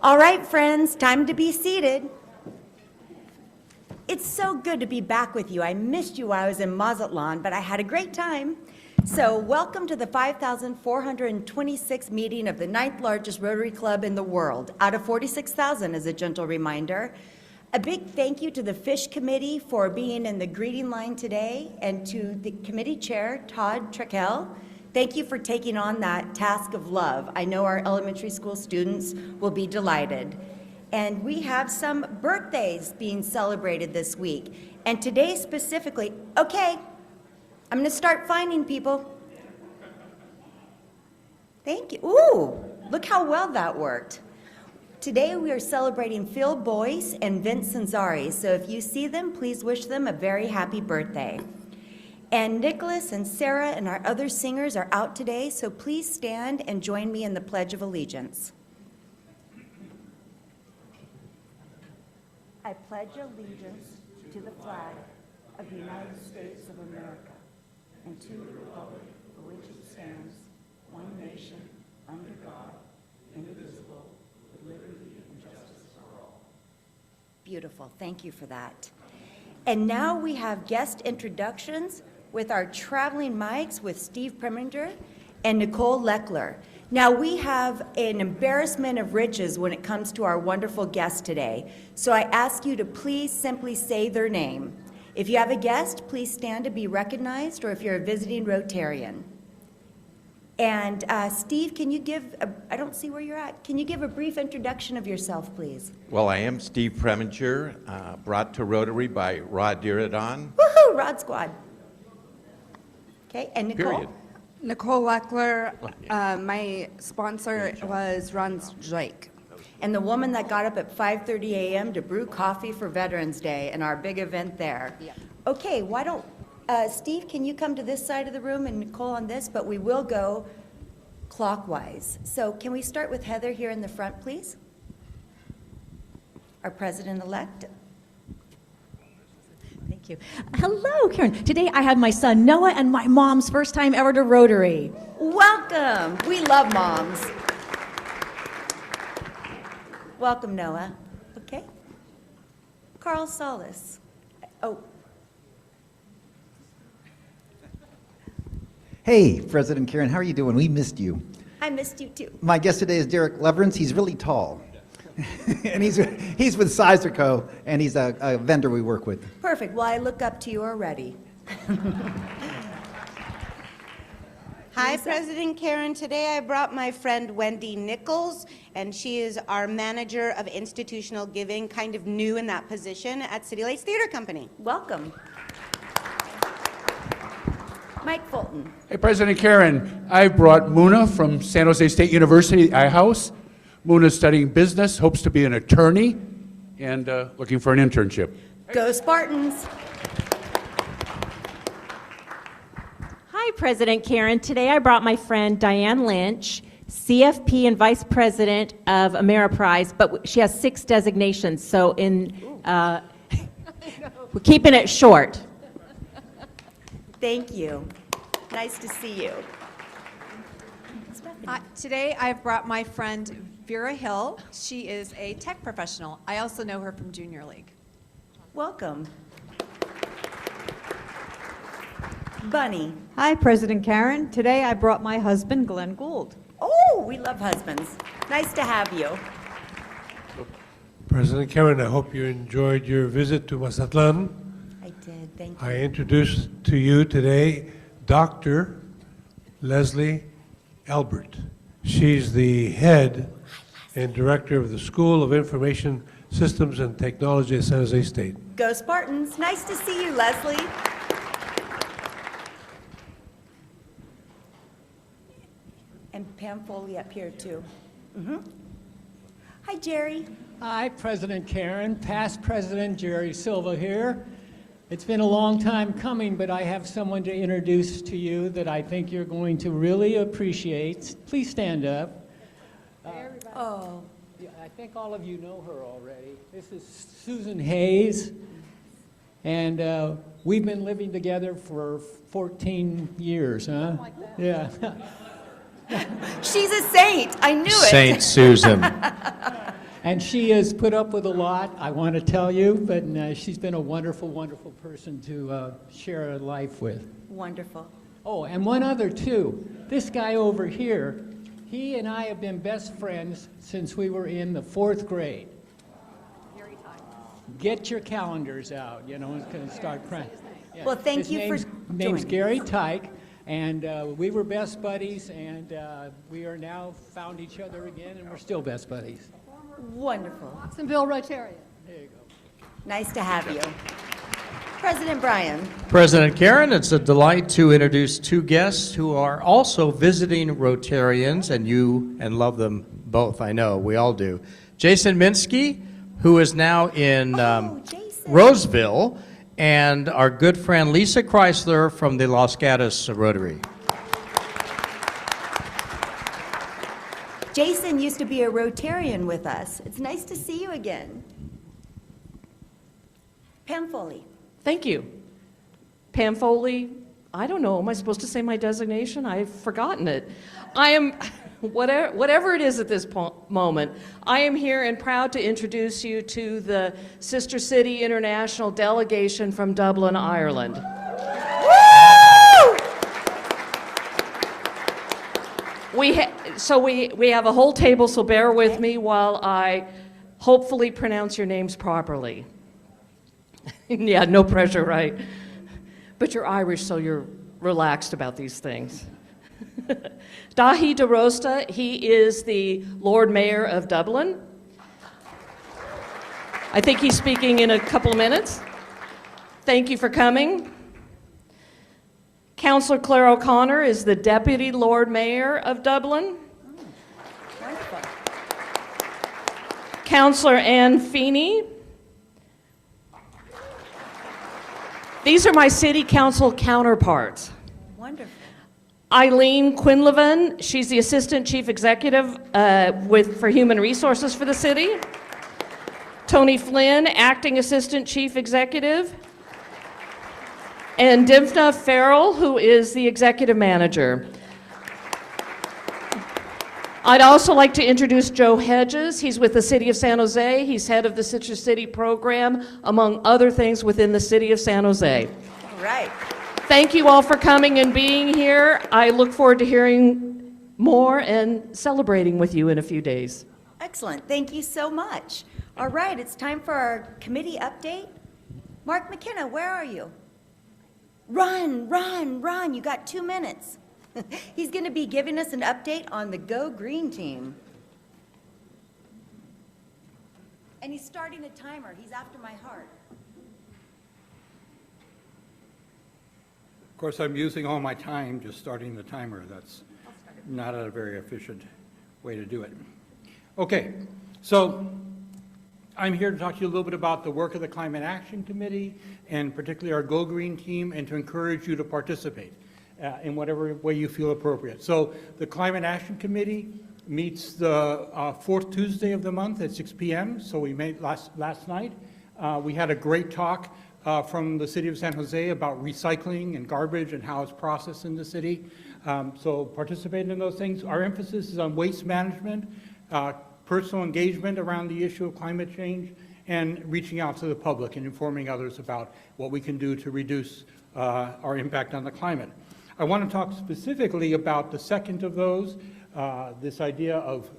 All right, friends, time to be seated. It's so good to be back with you. I missed you while I was in Mazatlan, but I had a great time. So welcome to the 5,426th meeting of the 9th largest Rotary Club in the world, out of 46,000 as a gentle reminder. A big thank you to the Fish Committee for being in the greeting line today, and to the committee chair, Todd Treckel. Thank you for taking on that task of love. I know our elementary school students will be delighted. And we have some birthdays being celebrated this week. And today specifically, okay, I'm gonna start finding people. Thank you. Ooh, look how well that worked. Today we are celebrating Phil Boyce and Vince Sanzari. So if you see them, please wish them a very happy birthday. And Nicholas and Sarah and our other singers are out today, so please stand and join me in the Pledge of Allegiance. I pledge allegiance to the flag of the United States of America and to the republic for which it stands, one nation, under God, indivisible, with liberty and justice for all. Beautiful, thank you for that. And now we have guest introductions with our traveling mics with Steve Preminger and Nicole Leckler. Now we have an embarrassment of riches when it comes to our wonderful guests today. So I ask you to please simply say their name. If you have a guest, please stand to be recognized, or if you're a visiting Rotarian. And Steve, can you give, I don't see where you're at, can you give a brief introduction of yourself, please? Well, I am Steve Preminger, brought to Rotary by Rod Diridon. Woohoo, Rod Squad. Okay, and Nicole? Period. Nicole Leckler, my sponsor was Ron Drake. And the woman that got up at 5:30 a.m. to brew coffee for Veterans Day and our big event there. Yeah. Okay, why don't, Steve, can you come to this side of the room and Nicole on this, but we will go clockwise. So can we start with Heather here in the front, please? Our president-elect. Thank you. Hello, Karen. Today I have my son Noah and my mom's first time ever to Rotary. Welcome. We love moms. Welcome, Noah. Okay. Carl Solis. Oh. Hey, President Karen, how are you doing? We missed you. I missed you too. My guest today is Derek Leverance. He's really tall. And he's with Sizer Co., and he's a vendor we work with. Perfect. Well, I look up to you already. Hi, President Karen. Today I brought my friend Wendy Nichols, and she is our manager of institutional giving, kind of new in that position at City Lights Theater Company. Welcome. Mike Fulton. Hey, President Karen. I brought Muna from San Jose State University, iHouse. Muna's studying business, hopes to be an attorney, and looking for an internship. Go Spartans. Hi, President Karen. Today I brought my friend Diane Lynch, CFP and Vice President of Ameriprise, but she has 6 designations, so we're keeping it short. Thank you. Nice to see you. Today I've brought my friend Vera Hill. She is a tech professional. I also know her from Junior League. Welcome. Bunny. Hi, President Karen. Today I brought my husband, Glenn Gould. Oh, we love husbands. Nice to have you. President Karen, I hope you enjoyed your visit to Mazatlan. I did, thank you. I introduce to you today Dr. Leslie Albert. She's the head and director of the School of Information Systems and Technology at San Jose State. Go Spartans. Nice to see you, Leslie. And Pam Foley up here, too. Hi, Jerry. Hi, President Karen. Past President Jerry Silva here. It's been a long time coming, but I have someone to introduce to you that I think you're going to really appreciate. Please stand up. Oh. Yeah, I think all of you know her already. This is Susan Hayes, and we've been living together for 14 years, huh? Like that. Yeah. She's a saint. I knew it. Saint Susan. And she has put up with a lot, I want to tell you, but she's been a wonderful, wonderful person to share a life with. Wonderful. Oh, and one other, too. This guy over here, he and I have been best friends since we were in the 4th grade. Get your calendars out, you know, it's going to start crying. Yeah. Well, thank His you for name's joining Gary Tyke, and we were best buddies, and we are now found each other again, and we're still best buddies. Wonderful. Watsonville Rotarian. There you go. Nice to have you. President Bryan. President Karen, it's a delight to introduce two guests who are also visiting Rotarians, and you and love them both, I know, we all do. Jason Minsky, who is now in Roseville, and our good friend Lisa Chrysler from the Los Gatos Rotary. Jason used to be a Rotarian with us. It's nice to see you again. Pam Foley. Thank you. Pam Foley, I don't know, am I supposed to say my designation? I've forgotten it. I am, whatever it is at this moment, I am here and proud to introduce you to the Sister City International delegation from Dublin, Ireland. We have a whole table, so bear with me while I hopefully pronounce your names properly. Yeah, no pressure, right? But you're Irish, so you're relaxed about these things. Dahi de Rosta, he is the Lord Mayor of Dublin. I think he's speaking in a couple of minutes. Thank you for coming. Councillor Claire O'Connor is the Deputy Lord Mayor of Dublin. Wonderful. Councillor Anne Feeney. These are my city council counterparts. Wonderful. Eileen Quinlivan, she's the Assistant Chief Executive for Human Resources for the city. Tony Flynn, Acting Assistant Chief Executive. And Dimfna Farrell, who is the Executive Manager. I'd also like to introduce Joe Hedges. He's with the City of San Jose. He's head of the Citrus City program, among other things within the City of San Jose. All right. Thank you all for coming and being here. I look forward to hearing more and celebrating with you in a few days. Excellent. Thank you so much. All right, it's time for our committee update. Mark McKenna, where are you? Run, run, run. You got 2 minutes. He's going to be giving us an update on the Go Green team. And he's starting a timer. He's after my heart. Of course, I'm using all my time just starting the timer. That's not a very efficient way to do it. Okay, so I'm here to talk to you a little bit about the work of the Climate Action Committee and particularly our Go Green team, and to encourage you to participate in whatever way you feel appropriate. So the Climate Action Committee meets the fourth Tuesday of the month at 6 p.m. So we met last night. We had a great talk from the City of San Jose about recycling and garbage and how it's processed in the city. So participate in those things. Our emphasis is on waste management, personal engagement around the issue of climate change, and reaching out to the public and informing others about what we can do to reduce our impact on the climate. I want to talk specifically about the second of those, this idea of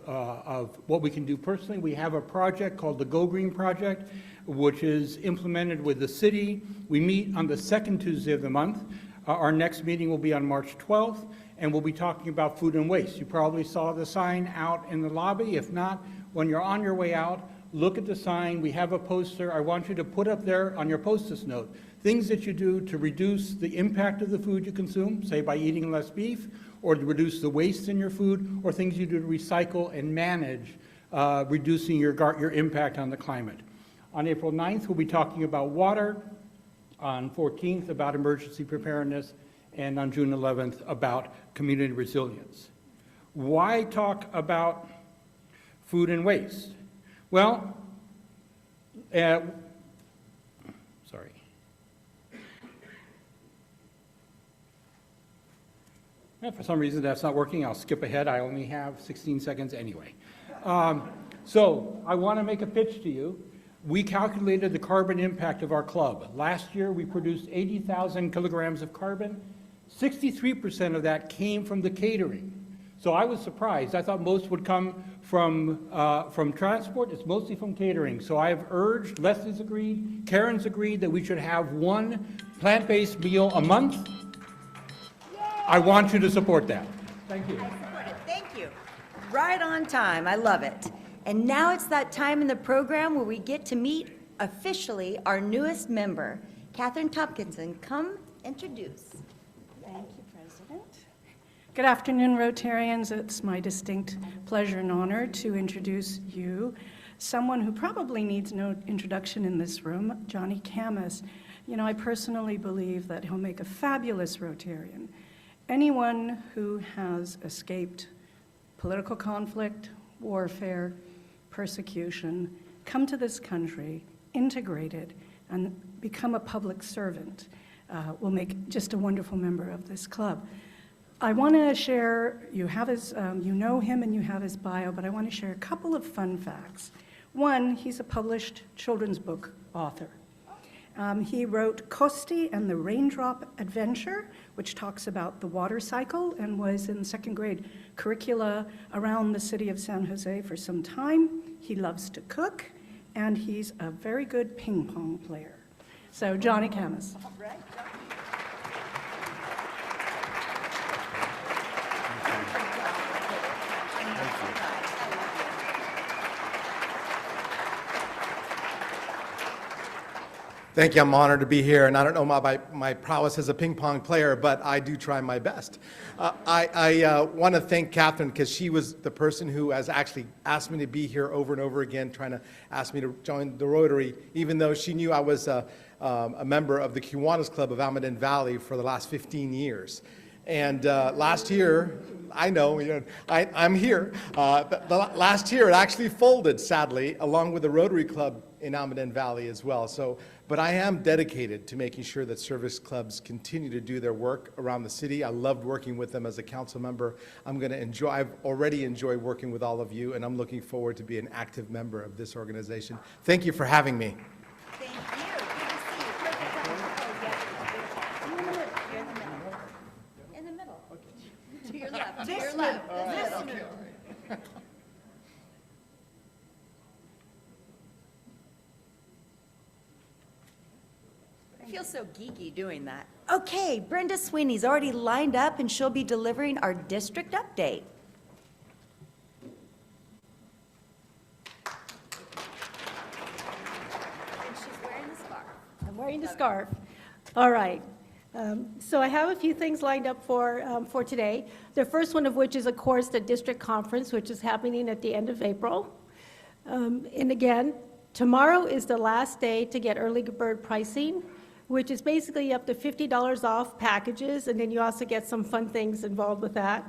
what we can do personally. We have a project called the Go Green Project, which is implemented with the city. We meet on the second Tuesday of the month. Our next meeting will be on March 12th, and we'll be talking about food and waste. You probably saw the sign out in the lobby. If not, when you're on your way out, look at the sign. We have a poster. I want you to put up there on your post-it note things that you do to reduce the impact of the food you consume, say by eating less beef, or to reduce the waste in your food, or things you do to recycle and manage reducing your impact on the climate. On April 9th, we'll be talking about water. On 14th, about emergency preparedness. And on June 11th, about community resilience. Why talk about food and waste? Well, sorry. For some reason that's not working. I'll skip ahead. I only have 16 seconds anyway. So I want to make a pitch to you. We calculated the carbon impact of our club. Last year, we produced 80,000 kilograms of carbon. 63% of that came from the catering. So I was surprised. I thought most would come from transport. It's mostly from catering. So I've urged, Leslie's agreed, Karen's agreed that we should have one plant-based meal a month. I want you to support that. Thank you. I support it. Thank you. Right on time. I love it. And now it's that time in the program where we get to meet officially our newest member. Catherine Tompkinson, come introduce. Thank you, President. Good afternoon, Rotarians. It's my distinct pleasure and honor to introduce you, someone who probably needs no introduction in this room, Johnny Camus. You know, I personally believe that he'll make a fabulous Rotarian. Anyone who has escaped political conflict, warfare, persecution, come to this country, integrated, and become a public servant will make just a wonderful member of this club. I want to share, you have his, you know him and you have his bio, but I want to share a couple of fun facts. One, he's a published children's book author. He wrote Costi and the Raindrop Adventure, which talks about the water cycle and was in second grade curricula around the city of San Jose for some time. He loves to cook, and he's a very good ping pong player. So, Johnny Camus. All right. Thank you. I'm honored to be here, and I don't know my prowess as a ping pong player, but I do try my best. I want to thank Catherine because she was the person who has actually asked me to be here over and over again, trying to ask me to join the Rotary, even though she knew I was a member of the Kiwanis Club of Almaden Valley for the last 15 years. And last year, I know, I'm here. Last year, it actually folded, sadly, along with the Rotary Club in Almaden Valley as well. So, but I am dedicated to making sure that service clubs continue to do their work around the city. I loved working with them as a council member. I've already enjoyed working with all of you, and I'm looking forward to be an active member of this organization. Thank you for having me. Thank you. Good to see you. You're in the middle. To your left. To your left. This middle. I feel so geeky doing that. Okay, Brenda Sweeney's already lined up, and she'll be delivering our district update. And she's wearing the scarf. I'm wearing the scarf. All right. So I have a few things lined up for today. The first one of which is, of course, the district conference, which is happening at the end of April. And again, tomorrow is the last day to get early bird pricing, which is basically up to $50 off packages, and then you also get some fun things involved with that.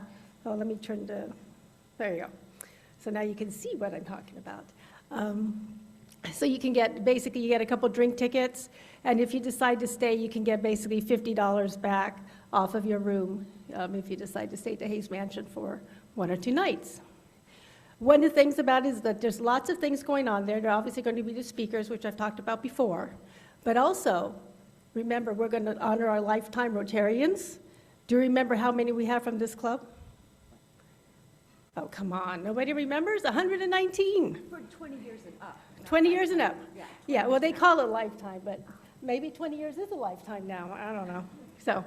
Oh, let me turn to, there you go. So now you can see what I'm talking about. So you can get, basically you get a couple drink tickets, and if you decide to stay, you can get basically $50 back off of your room if you decide to stay at the Hayes Mansion for 1 or 2 nights. One of the things about it is that there's lots of things going on there. There are obviously going to be the speakers, which I've talked about before, but also, remember, we're going to honor our lifetime Rotarians. Do you remember how many we have from this club? Oh, come on. Nobody remembers? 119. For 20 years and up. 20 years and up. Yeah. Yeah, well, they call it lifetime, but maybe 20 years is a lifetime now. I don't know. So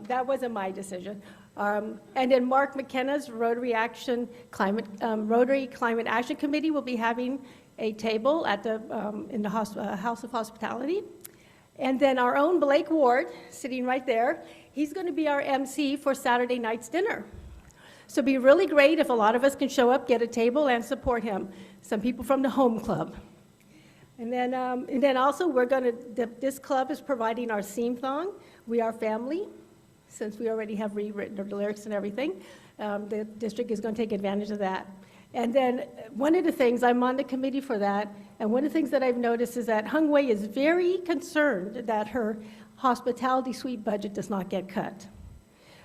that wasn't my decision. And then Mark McKenna's Rotary Climate Action Committee will be having a table at in the House of Hospitality. And then our own Blake Ward, sitting right there, he's going to be our MC for Saturday night's dinner. So it'd be really great if a lot of us can show up, get a table, and support him. Some people from the home club. And then also this club is providing our theme song, We Are Family, since we already have rewritten the lyrics and everything. The district is going to take advantage of that. And then one of the things, I'm on the committee for that, and one of the things that I've noticed is that Hung Wei is very concerned that her hospitality suite budget does not get cut.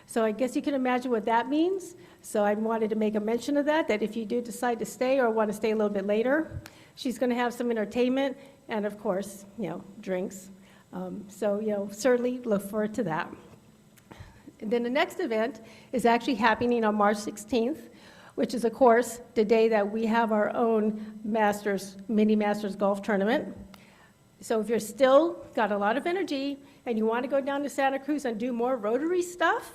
So I guess you can imagine what that means. So I wanted to make a mention of that if you do decide to stay or want to stay a little bit later, she's going to have some entertainment and, of course, drinks. So, certainly look forward to that. And then the next event is actually happening on March 16th, which is, of course, the day that we have our own mini Masters golf tournament. So if you're still got a lot of energy and you want to go down to Santa Cruz and do more Rotary stuff,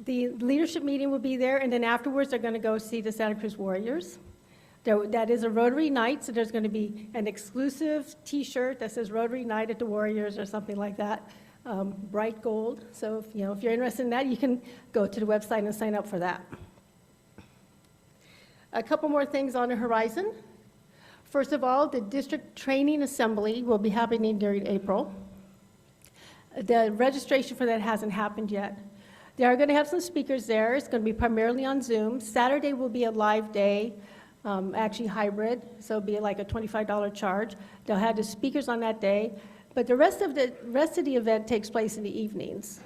the leadership meeting will be there, and then afterwards they're going to go see the Santa Cruz Warriors. That is a Rotary night, so there's going to be an exclusive T-shirt that says Rotary Night at the Warriors or something like that, bright gold. So if you're interested in that, you can go to the website and sign up for that. A couple more things on the horizon. First of all, the district training assembly will be happening during April. The registration for that hasn't happened yet. They are going to have some speakers there. It's going to be primarily on Zoom. Saturday will be a live day, actually hybrid, so it'll be like a $25 charge. They'll have the speakers on that day, but the rest of the event takes place in the evenings.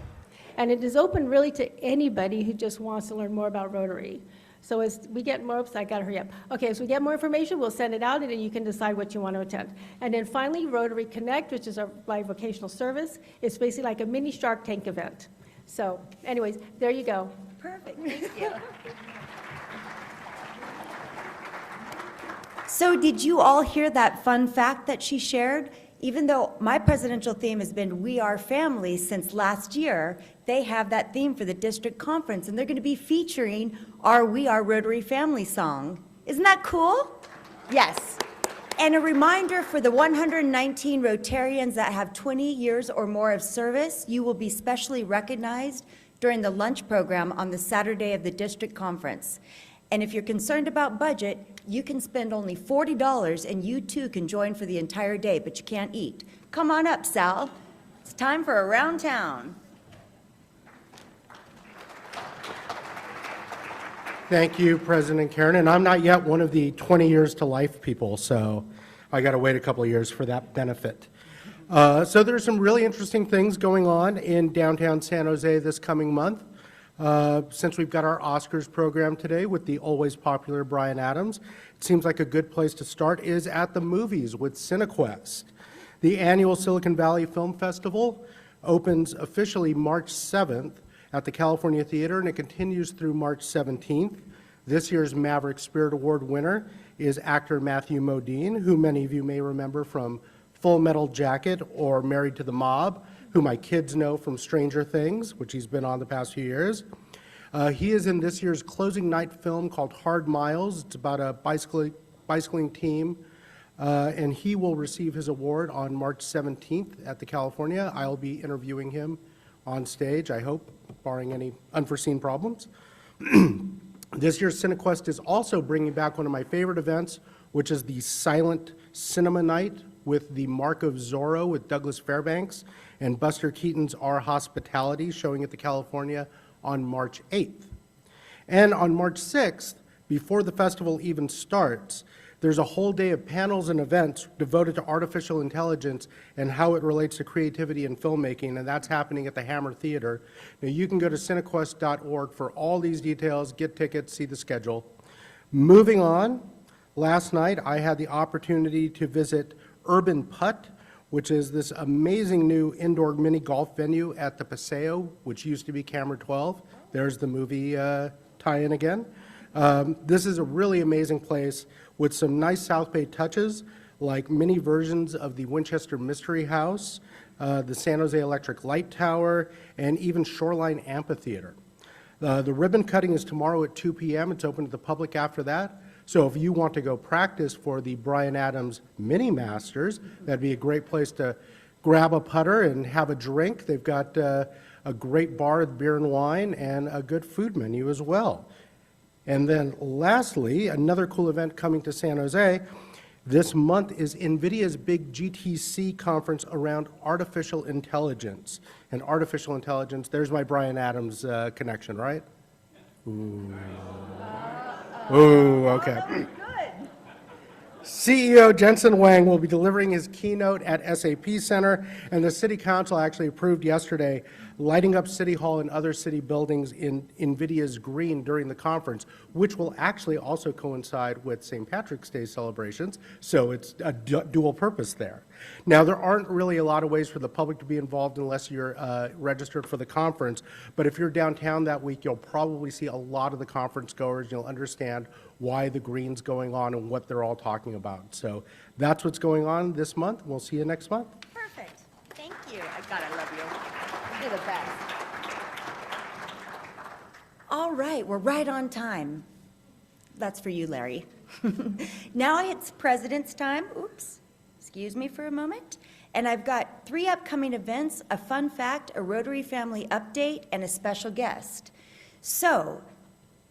And it is open really to anybody who just wants to learn more about Rotary. So as we get more, I gotta hurry up. Okay, as we get more information, we'll send it out and then you can decide what you want to attend. And then finally, Rotary Connect, which is our live vocational service. It's basically like a mini Shark Tank event. So anyways, there you go. Perfect, thank you. So did you all hear that fun fact that she shared? Even though my presidential theme has been We Are Family since last year, they have that theme for the district conference, and they're going to be featuring our We Are Rotary Family song. Isn't that cool? Yes. And a reminder for the 119 Rotarians that have 20 years or more of service, you will be specially recognized during the lunch program on the Saturday of the district conference. And if you're concerned about budget, you can spend only $40 and you too can join for the entire day, but you can't eat. Come on up, Sal. It's time for Around Town. Thank you, President Karen. And I'm not yet one of the 20 years to life people, so I got to wait a couple of years for that benefit. So there's some really interesting things going on in downtown San Jose this coming month. Since we've got our Oscars program today with the always popular Bryan Adams, it seems like a good place to start is at the movies with CineQuest. The annual Silicon Valley Film Festival opens officially March 7th at the California Theater, and it continues through March 17th. This year's Maverick Spirit Award winner is actor Matthew Modine, who many of you may remember from Full Metal Jacket or Married to the Mob, who my kids know from Stranger Things, which he's been on the past few years. He is in this year's closing night film called Hard Miles. It's about a bicycling team, and he will receive his award on March 17th at the California. I'll be interviewing him on stage, I hope, barring any unforeseen problems. This year's CineQuest is also bringing back one of my favorite events, which is the Silent Cinema Night with the Mark of Zorro with Douglas Fairbanks and Buster Keaton's Our Hospitality, showing at the California on March 8th. And on March 6th, before the festival even starts, there's a whole day of panels and events devoted to artificial intelligence and how it relates to creativity and filmmaking, and that's happening at the Hammer Theater. Now, you can go to cinequest.org for all these details, get tickets, see the schedule. Moving on, last night I had the opportunity to visit Urban Putt, which is this amazing new indoor mini golf venue at the Paseo, which used to be Camera 12. There's the movie tie-in again. This is a really amazing place with some nice South Bay touches, like mini versions of the Winchester Mystery House, the San Jose Electric Light Tower, and even Shoreline Amphitheater. The ribbon cutting is tomorrow at 2 p.m. It's open to the public after that. So if you want to go practice for the Bryan Adams Mini Masters, that'd be a great place to grab a putter and have a drink. They've got a great bar with beer and wine and a good food menu as well. And then lastly, another cool event coming to San Jose this month is NVIDIA's big GTC conference around artificial intelligence. And artificial intelligence, there's my Bryan Adams connection, right? Ooh. Ooh, okay. CEO Jensen Huang will be delivering his keynote at SAP Center, and the City Council actually approved yesterday lighting up City Hall and other city buildings in NVIDIA's green during the conference, which will actually also coincide with St. Patrick's Day celebrations, so it's a dual purpose there. Now, there aren't really a lot of ways for the public to be involved unless you're registered for the conference, but if you're downtown that week, you'll probably see a lot of the conference goers. You'll understand why the green's going on and what they're all talking about. So that's what's going on this month. We'll see you next month. Perfect. Thank you. God, I love you. You're the best. All right, we're right on time. That's for you, Larry. Now it's President's time. Oops. Excuse me for a moment. And I've got 3 upcoming events, a fun fact, a Rotary family update, and a special guest. So,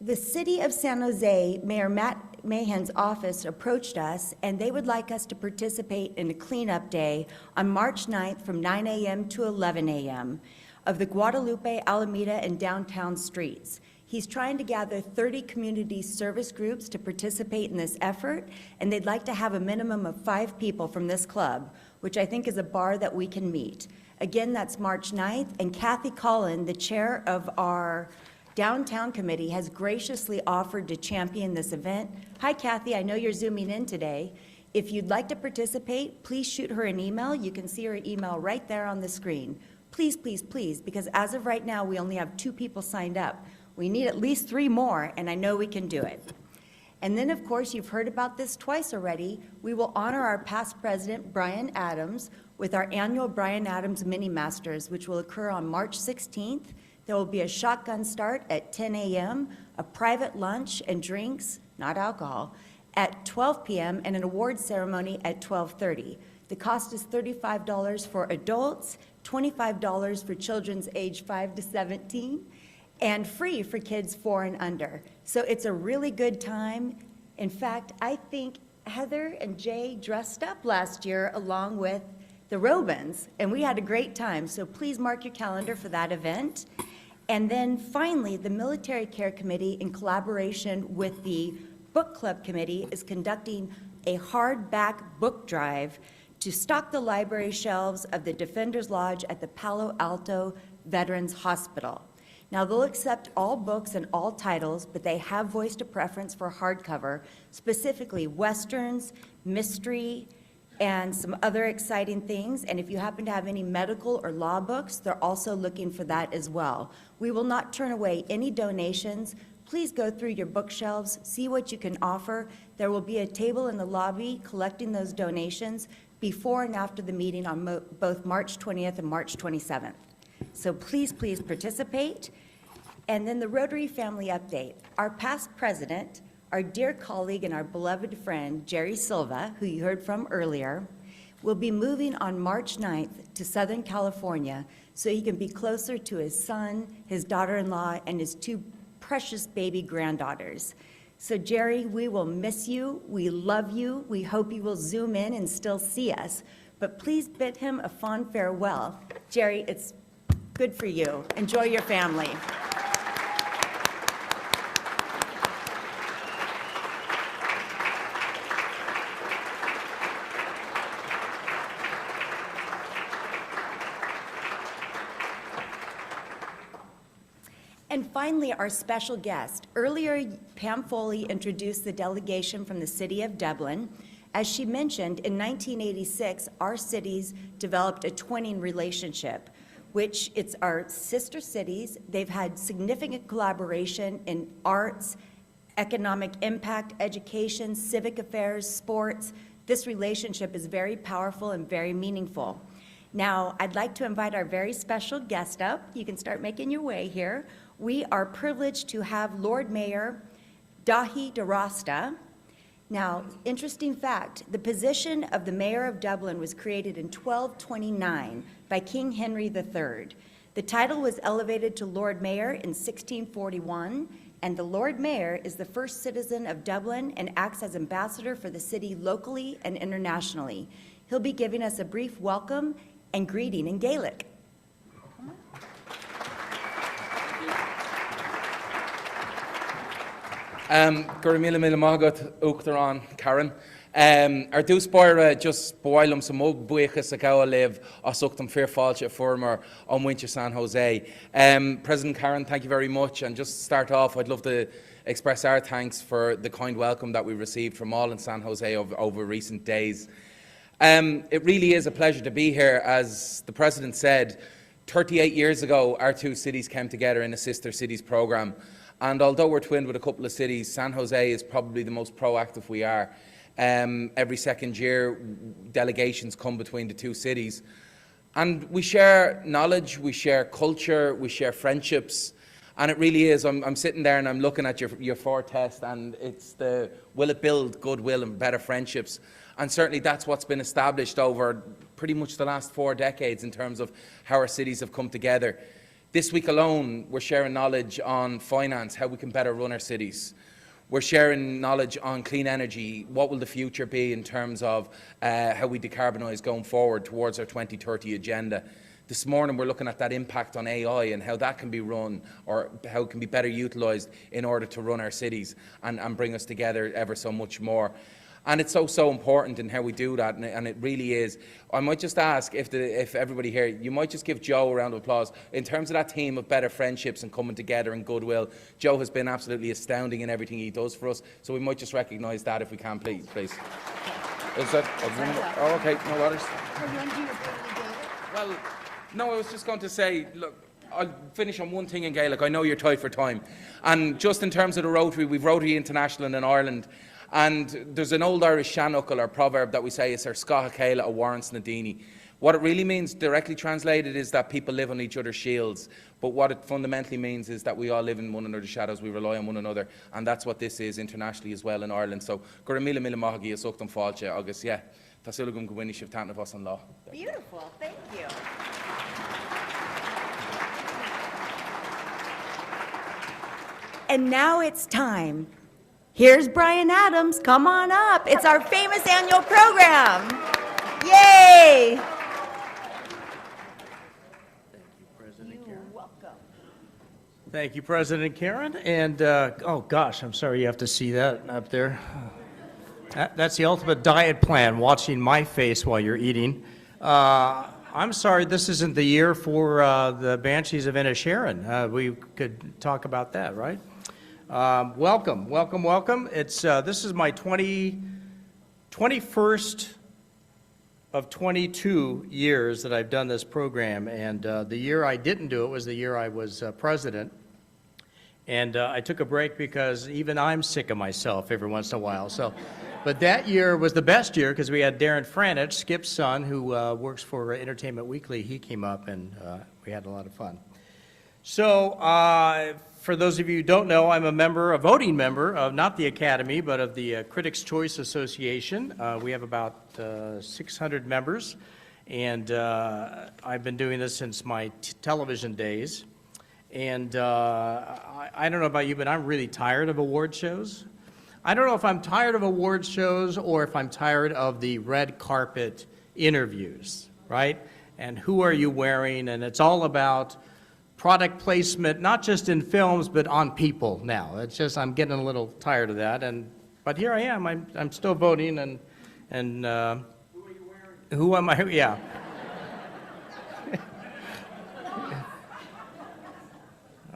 the City of San Jose, Mayor Matt Mahan's office approached us, and they would like us to participate in a cleanup day on March 9th from 9 a.m. to 11 a.m. of the Guadalupe, Alameda, and downtown streets. He's trying to gather 30 community service groups to participate in this effort, and they'd like to have a minimum of 5 people from this club, which I think is a bar that we can meet. Again, that's March 9th, and Kathy Collin, the chair of our Downtown Committee, has graciously offered to champion this event. Hi, Kathy, I know you're Zooming in today. If you'd like to participate, please shoot her an email. You can see her email right there on the screen. Please, please, please, because as of right now, we only have 2 people signed up. We need at least 3 more, and I know we can do it. And then, of course, you've heard about this twice already. We will honor our past president, Brian Adams, with our annual Brian Adams Mini Masters, which will occur on March 16th. There will be a shotgun start at 10 a.m., a private lunch and drinks, not alcohol, at 12 p.m., and an awards ceremony at 12:30. The cost is $35 for adults, $25 for children's age 5 to 17, and free for kids 4 and under. So it's a really good time. In fact, I think Heather and Jay dressed up last year along with the Robins, and we had a great time. So please mark your calendar for that event. And then finally, the Military Care Committee, in collaboration with the Book Club Committee, is conducting a hardback book drive to stock the library shelves of the Defender's Lodge at the Palo Alto Veterans Hospital. Now, they'll accept all books and all titles, but they have voiced a preference for hardcover, specifically Westerns, mystery, and some other exciting things. And if you happen to have any medical or law books, they're also looking for that as well. We will not turn away any donations. Please go through your bookshelves, see what you can offer. There will be a table in the lobby collecting those donations before and after the meeting on both March 20th and March 27th. So please, please participate. And then the Rotary Family Update. Our past president, our dear colleague and our beloved friend, Jerry Silva, who you heard from earlier, will be moving on March 9th to Southern California so he can be closer to his son, his daughter-in-law, and his 2 precious baby granddaughters. So Jerry, we will miss you, we love you, we hope you will Zoom in and still see us, but please bid him a fond farewell. Jerry, it's good for you. Enjoy your family. And finally, our special guest. Earlier, Pam Foley introduced the delegation from the City of Dublin. As she mentioned, in 1986, our cities developed a twinning relationship, which it's our sister cities. They've had significant collaboration in arts, economic impact, education, civic affairs, sports. This relationship is very powerful and very meaningful. Now, I'd like to invite our very special guest up. You can start making your way here. We are privileged to have Lord Mayor Dahi DeRosta. Now, interesting fact, the position of the Mayor of Dublin was created in 1229 by King Henry III. The title was elevated to Lord Mayor in 1641, and the Lord Mayor is the first citizen of Dublin and acts as ambassador for the city locally and internationally. He'll be giving us a brief welcome and greeting in Gaelic. Gur mille mágat Uachtarán, Karen. Ar dús bara just bhailim sa mó buchas a gael live as uchtam fair fáilte former on Winter San Jose. President Karen, thank you very much. And just to start off, I'd love to express our thanks for the kind welcome that we received from all in San Jose over recent days. It really is a pleasure to be here. As the President said, 38 years ago, our two cities came together in a Sister Cities programme. And although we're twinned with a couple of cities, San Jose is probably the most proactive we are. Every second year, delegations come between the two cities. And we share knowledge, we share culture, we share friendships. And it really is. I'm sitting there and I'm looking at your four test, and it's the will it build goodwill and better friendships. And certainly that's what's been established over pretty much the last 4 decades in terms of how our cities have come together. This week alone, we're sharing knowledge on finance, how we can better run our cities. We're sharing knowledge on clean energy. What will the future be in terms of how we decarbonise going forward towards our 2030 agenda? This morning, we're looking at that impact on AI and how that can be run, or how it can be better utilised in order to run our cities and bring us together ever so much more. And it's so important in how we do that, and it really is. I might just ask if everybody here, you might just give Joe a round of applause. In terms of that theme of better friendships and coming together and goodwill, Joe has been absolutely astounding in everything he does for us, so we might just recognise that if we can, please. Is that? Oh, okay, no worries. Well, no, I was just going to say, look, I'll finish on one thing in Gaelic. I know you're tight for time. And just in terms of the Rotary, we've Rotary International in Ireland. And there's an old Irish shanukal or proverb that we say is Scacha Céile a Warrants Nadini. What it really means, directly translated, is that people live on each other's shields. But what it fundamentally means is that we all live in one another's shadows, we rely on one another. And that's what this is internationally as well in Ireland. So, gur mille mahagi is uchtam fáilte agus, yeah, tasúlagum go winni sibh tana vos an law. Beautiful, thank you. And now it's time. Here's Brian Adams, come on up. It's our famous annual program. Yay! Thank you, President Karen. And, oh gosh, I'm sorry you have to see that up there. That's the ultimate diet plan, watching my face while you're eating. I'm sorry this isn't the year for the Banshees of Inisherin. We could talk about that, right? Welcome, welcome, welcome. This is my 21st of 22 years that I've done this program, and the year I didn't do it was the year I was president. And I took a break because even I'm sick of myself every once in a while. So, but that year was the best year because we had Darren Franich, Skip's son, who works for Entertainment Weekly. He came up and we had a lot of fun. So, for those of you who don't know, I'm a voting member of not the Academy, but of the Critics' Choice Association. We have about 600 members, and I've been doing this since my television days. And I don't know about you, but I'm really tired of award shows. I don't know if I'm tired of award shows or if I'm tired of the red carpet interviews, right? And who are you wearing? And it's all about product placement, not just in films, but on people now. It's just, I'm getting a little tired of that. But here I am. I'm still voting, and who are you wearing? Who am I? Yeah.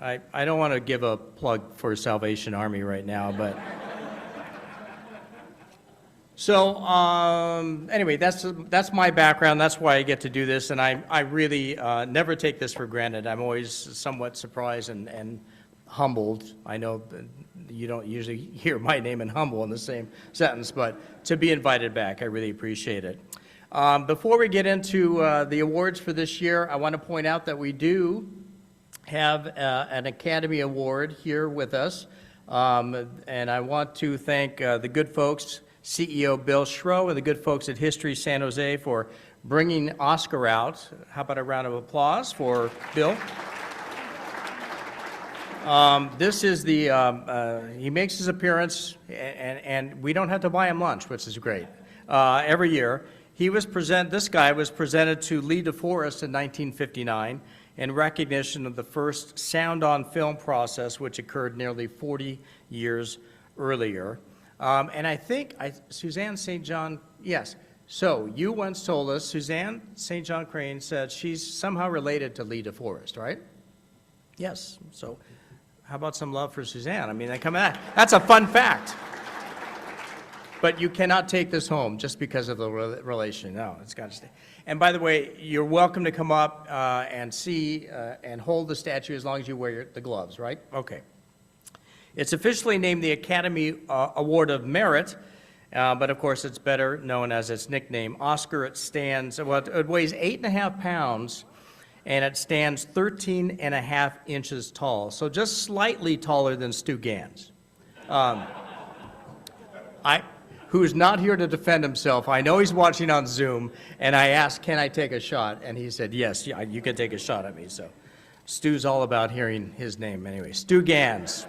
I don't want to give a plug for Salvation Army right now, but. So anyway, that's my background. That's why I get to do this, and I really never take this for granted. I'm always somewhat surprised and humbled. I know you don't usually hear my name and humble in the same sentence, but to be invited back, I really appreciate it. Before we get into the awards for this year, I want to point out that we do have an Academy Award here with us, and I want to thank the good folks, CEO Bill Schroe and the good folks at History San Jose for bringing Oscar out. How about a round of applause for Bill? This is he makes his appearance, and we don't have to buy him lunch, which is great, every year. This guy was presented to Lee DeForest in 1959 in recognition of the first sound-on-film process, which occurred nearly 40 years earlier. And I think Suzanne St. John, yes. So you once told us, Suzanne St. John Crane said she's somehow related to Lee DeForest, right? Yes. So how about some love for Suzanne? I mean, that's a fun fact. But you cannot take this home just because of the relation. No, it's got to stay. And by the way, you're welcome to come up and see and hold the statue as long as you wear the gloves, right? Okay. It's officially named the Academy Award of Merit, but of course it's better known as its nickname, Oscar. It stands, well, it weighs 8.5 pounds, and it stands 13.5 inches tall, so just slightly taller than Stu Gans. Who is not here to defend himself. I know he's watching on Zoom, and I asked, can I take a shot? And he said, yes, you can take a shot at me. So Stu's all about hearing his name anyway. Stu Gans.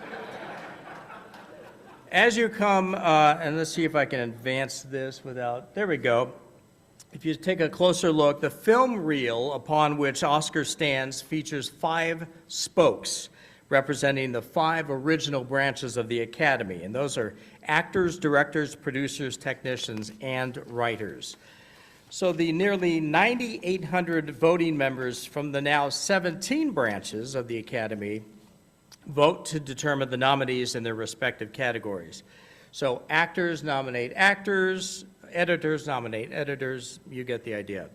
As you come, and let's see if I can advance this without, there we go. If you take a closer look, the film reel upon which Oscar stands features 5 spokes representing the 5 original branches of the Academy, and those are actors, directors, producers, technicians, and writers. So the nearly 9,800 voting members from the now 17 branches of the Academy vote to determine the nominees in their respective categories. So actors nominate actors, editors nominate editors, you get the idea.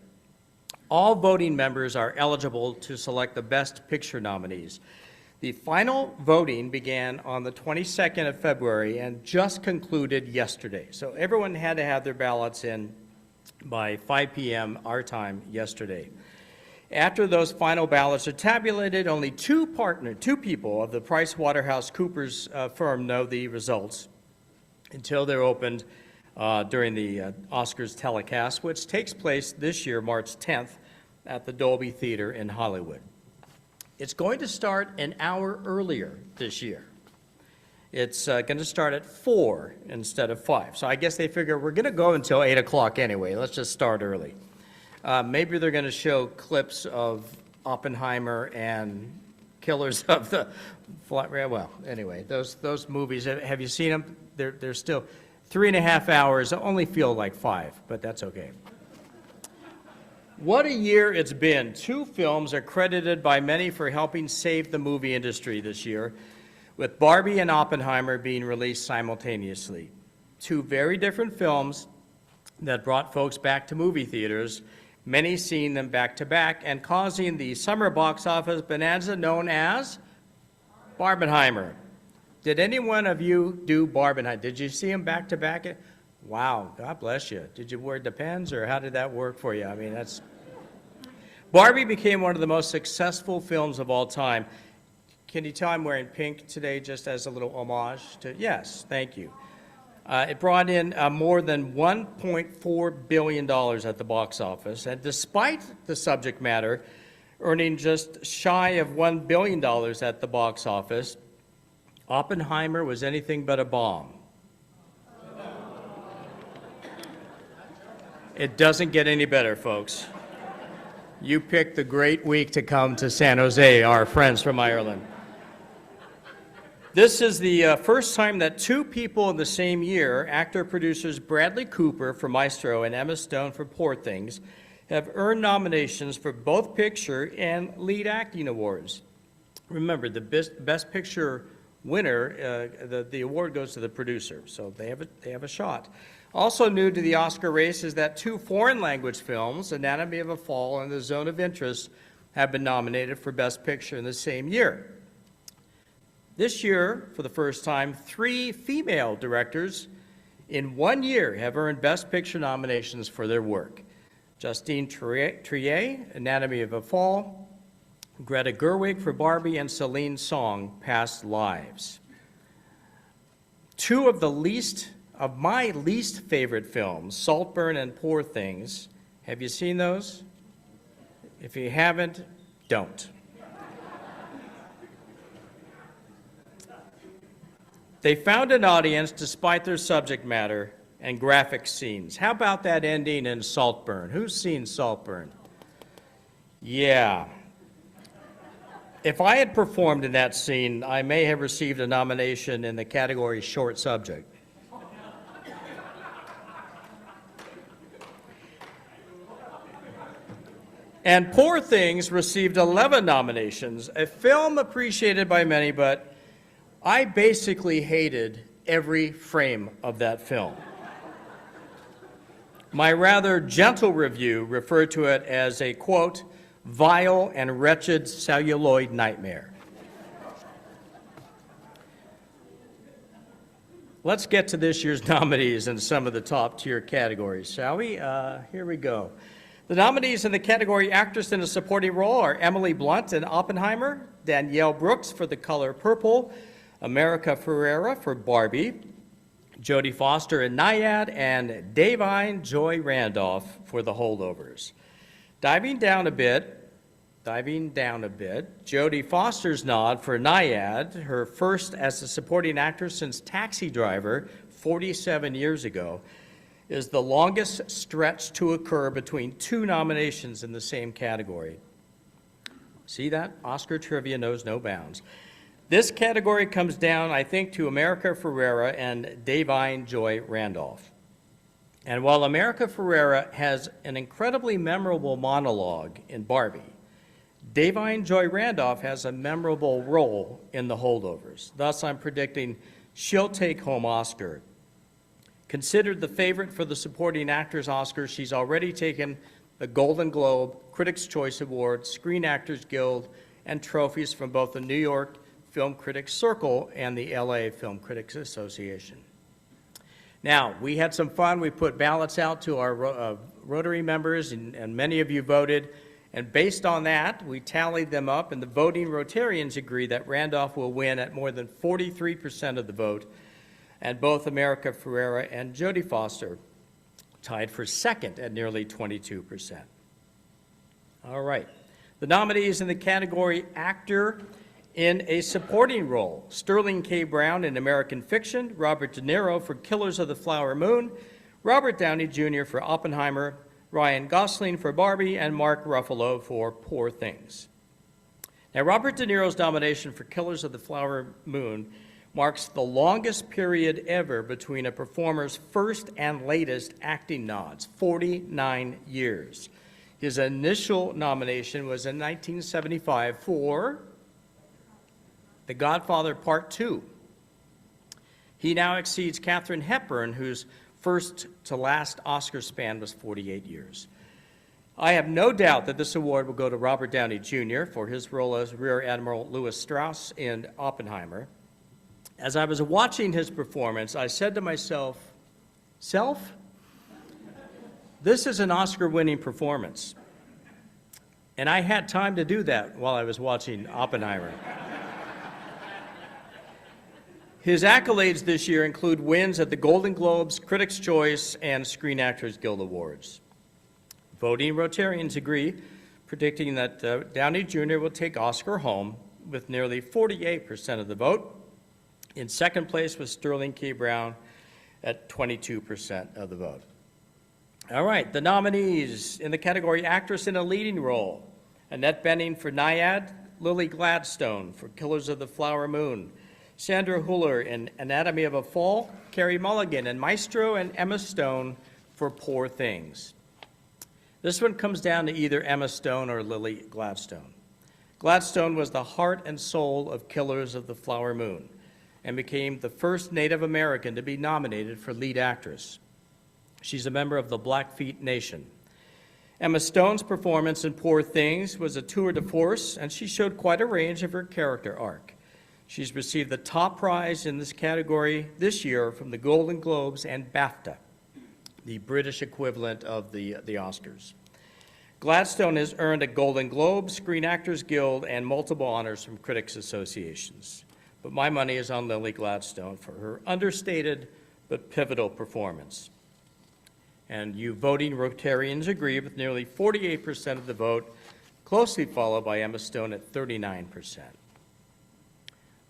All voting members are eligible to select the Best Picture nominees. The final voting began on the 22nd of February and just concluded yesterday. So everyone had to have their ballots in by 5 p.m. our time yesterday. After those final ballots are tabulated, only two people of the PricewaterhouseCoopers firm know the results until they're opened during the Oscars telecast, which takes place this year, March 10th, at the Dolby Theater in Hollywood. It's going to start an hour earlier this year. It's going to start at 4 instead of 5. So I guess they figure we're going to go until 8 o'clock anyway. Let's just start early. Maybe they're going to show clips of Oppenheimer and Killers of the well, anyway, those movies, have you seen them? They're still 3.5 hours, only feel like 5, but that's okay. What a year it's been. 2 films are credited by many for helping save the movie industry this year, with Barbie and Oppenheimer being released simultaneously. 2 very different films that brought folks back to movie theaters, many seeing them back to back and causing the summer box office bonanza known as Barbenheimer. Did any one of you do Barbenheimer? Did you see them back to back? Wow, God bless you. Did you wear Depends, or how did that work for you? I mean, that's... Barbie became one of the most successful films of all time. Can you tell I'm wearing pink today just as a little homage to... Yes, thank you. It brought in more than $1.4 billion at the box office, and despite the subject matter earning just shy of $1 billion at the box office, Oppenheimer was anything but a bomb. It doesn't get any better, folks. You picked the great week to come to San Jose, our friends from Ireland. This is the first time that 2 people in the same year, actor-producers Bradley Cooper for Maestro and Emma Stone for Poor Things, have earned nominations for both Picture and Lead Acting Awards. Remember, the Best Picture winner, the award goes to the producer, so they have a shot. Also new to the Oscar race is that 2 foreign language films, Anatomy of a Fall and The Zone of Interest, have been nominated for Best Picture in the same year. This year, for the first time, 3 female directors in 1 year have earned Best Picture nominations for their work. Justine Triet, Anatomy of a Fall, Greta Gerwig for Barbie, and Celine Song, Past Lives. 2 of my least favorite films, Saltburn and Poor Things. Have you seen those? If you haven't, don't. They found an audience despite their subject matter and graphic scenes. How about that ending in Saltburn? Who's seen Saltburn? Yeah. If I had performed in that scene, I may have received a nomination in the category short subject. And Poor Things received 11 nominations, a film appreciated by many, but I basically hated every frame of that film. My rather gentle review referred to it as a, quote, vile and wretched celluloid nightmare. Let's get to this year's nominees in some of the top tier categories, shall we? Here we go. The nominees in the category Actress in a Supporting Role are Emily Blunt in Oppenheimer, Danielle Brooks for The Color Purple, America Ferrera for Barbie, Jodie Foster in Naiad, and Davine Joy Randolph for The Holdovers. Diving down a bit, Jodie Foster's nod for Naiad, her first as a supporting actress since Taxi Driver 47 years ago, is the longest stretch to occur between two nominations in the same category. See that? Oscar trivia knows no bounds. This category comes down, I think, to America Ferrera and Davine Joy Randolph. And while America Ferrera has an incredibly memorable monologue in Barbie, Davine Joy Randolph has a memorable role in The Holdovers. Thus, I'm predicting she'll take home Oscar. Considered the favorite for the Supporting Actors Oscar, she's already taken the Golden Globe, Critics' Choice Award, Screen Actors Guild, and trophies from both the New York Film Critics Circle and the LA Film Critics Association. Now, we had some fun. We put ballots out to our Rotary members, and many of you voted. And based on that, we tallied them up, and the voting Rotarians agree that Randolph will win at more than 43% of the vote, and both America Ferrera and Jodie Foster tied for second at nearly 22%. All right. The nominees in the category Actor in a Supporting Role: Sterling K. Brown in American Fiction, Robert De Niro for Killers of the Flower Moon, Robert Downey Jr. for Oppenheimer, Ryan Gosling for Barbie, and Mark Ruffalo for Poor Things. Now, Robert De Niro's nomination for Killers of the Flower Moon marks the longest period ever between a performer's first and latest acting nods, 49 years. His initial nomination was in 1975 for The Godfather Part II. He now exceeds Katharine Hepburn, whose first to last Oscar span was 48 years. I have no doubt that this award will go to Robert Downey Jr. for his role as Rear Admiral Louis Strauss in Oppenheimer. As I was watching his performance, I said to myself, this is an Oscar-winning performance. And I had time to do that while I was watching Oppenheimer. His accolades this year include wins at the Golden Globes, Critics' Choice, and Screen Actors Guild Awards. Voting Rotarians agree, predicting that Downey Jr. will take Oscar home with nearly 48% of the vote. In second place was Sterling K. Brown at 22% of the vote. All right, the nominees in the category Actress in a Leading Role: Annette Bening for Naiad, Lily Gladstone for Killers of the Flower Moon, Sandra Huller in Anatomy of a Fall, Carey Mulligan in Maestro, and Emma Stone for Poor Things. This one comes down to either Emma Stone or Lily Gladstone. Gladstone was the heart and soul of Killers of the Flower Moon and became the first Native American to be nominated for lead actress. She's a member of the Blackfeet Nation. Emma Stone's performance in Poor Things was a tour de force, and she showed quite a range of her character arc. She's received the top prize in this category this year from the Golden Globes and BAFTA, the British equivalent of the Oscars. Gladstone has earned a Golden Globe, Screen Actors Guild, and multiple honors from critics associations. But my money is on Lily Gladstone for her understated but pivotal performance. And you voting Rotarians agree with nearly 48% of the vote, closely followed by Emma Stone at 39%.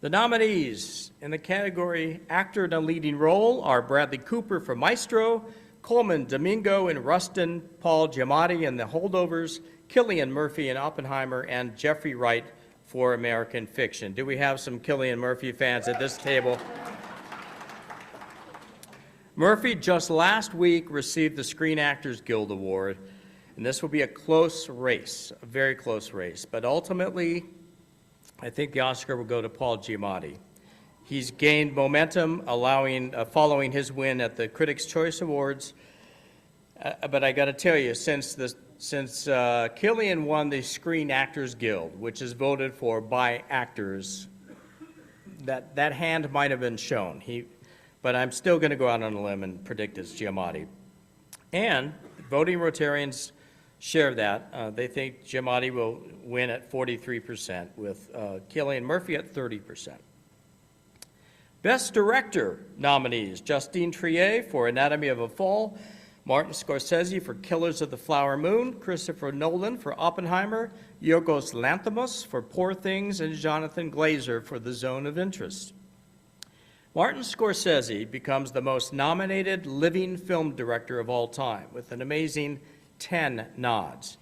The nominees in the category Actor in a Leading Role are Bradley Cooper for Maestro, Coleman Domingo in Rustin, Paul Giamatti in The Holdovers, Cillian Murphy in Oppenheimer, and Jeffrey Wright for American Fiction. Do we have some Cillian Murphy fans at this table? Murphy just last week received the Screen Actors Guild Award. And this will be a close race, a very close race. But ultimately, I think the Oscar will go to Paul Giamatti. He's gained momentum following his win at the Critics' Choice Awards. But I got to tell you, since Cillian won the Screen Actors Guild, which is voted for by actors, that hand might have been shown. But I'm still going to go out on a limb and predict it's Giamatti. And voting Rotarians share that. They think Giamatti will win at 43%, with Cillian Murphy at 30%. Best Director nominees: Justine Triet for Anatomy of a Fall, Martin Scorsese for Killers of the Flower Moon, Christopher Nolan for Oppenheimer, Yorgos Lanthimos for Poor Things, and Jonathan Glazer for The Zone of Interest. Martin Scorsese becomes the most nominated living film director of all time, with an amazing 10 nods.